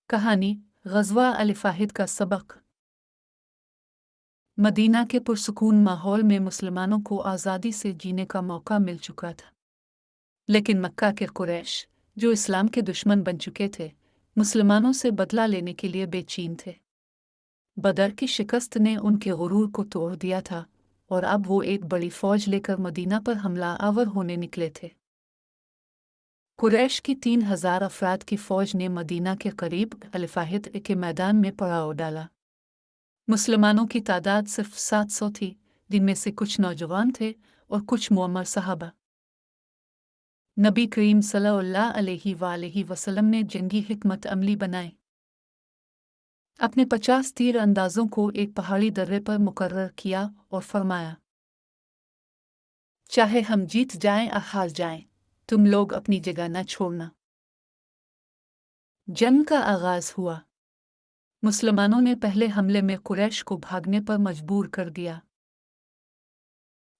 कहानी ग़ज़वा अल-फ़ाहिद का सबक। मदीना के पुरसुकून माहौल में मुसलमानों को आज़ादी से जीने का मौका मिल चुका था, लेकिन मक्का के कुरैश, जो इस्लाम के दुश्मन बन चुके थे, मुसलमानों से बदला लेने के लिए बेचैन थे। बदर की शिकस्त ने उनके गुरूर को तोड़ दिया था और अब वो एक बड़ी फ़ौज लेकर मदीना पर हमला आवर होने निकले थे। कुरैश की 3000 अफराद की फ़ौज ने मदीना के करीब अल-फ़ाहिद के मैदान में पड़ाव डाला। मुसलमानों की तादाद सिर्फ 700 थी, जिनमें से कुछ नौजवान थे और कुछ मुअम्मर सहाबा। नबी करीम सल्लल्लाहु अलैहि वसल्लम ने जंगी हिकमत अमली बनाए। अपने 50 तीर अंदाजों को एक पहाड़ी दर्रे पर मुकर्रर किया और फरमाया, चाहे हम जीत जाएं या हार जाएं, तुम लोग अपनी जगह न छोड़ना। जंग का आगाज हुआ। मुसलमानों ने पहले हमले में कुरैश को भागने पर मजबूर कर दिया।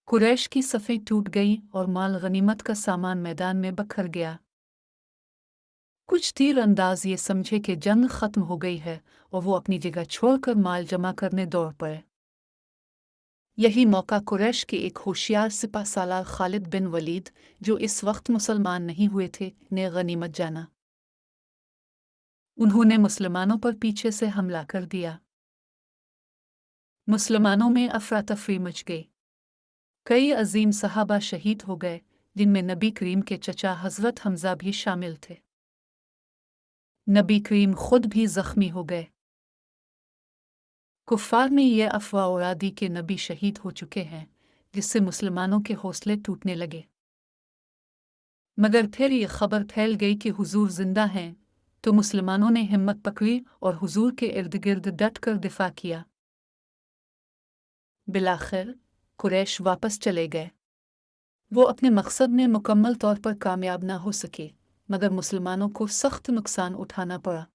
कुरैश की सफ़ें टूट गई और माल गनीमत का सामान मैदान में बखर गया। कुछ तीर अंदाज ये समझे कि जंग खत्म हो गई है और वो अपनी जगह छोड़कर माल जमा करने दौड़ पड़े। यही मौका कुरैश के एक होशियार सिपा सालार खालिद बिन वलीद, जो इस वक्त मुसलमान नहीं हुए थे, ने गनीमत जाना। उन्होंने मुसलमानों पर पीछे से हमला कर दिया। मुसलमानों में अफरा तफरी मच गई। कई अजीम सहाबा शहीद हो गए, जिनमें नबी करीम के चचा हज़रत हमज़ा भी शामिल थे। नबी करीम खुद भी ज़ख्मी हो गए। कुफ़ार ने यह अफवाह उड़ा दी कि नबी शहीद हो चुके हैं, जिससे मुसलमानों के हौसले टूटने लगे। मगर फिर ये खबर फैल गई कि हुजूर जिंदा हैं, तो मुसलमानों ने हिम्मत पकड़ी और हुजूर के इर्द गिर्द डट कर दिफा किया। बिलाखिर कुरैश वापस चले गए। वो अपने मकसद में मुकम्मल तौर पर कामयाब ना हो सके, मगर मुसलमानों को सख्त नुकसान उठाना पड़ा।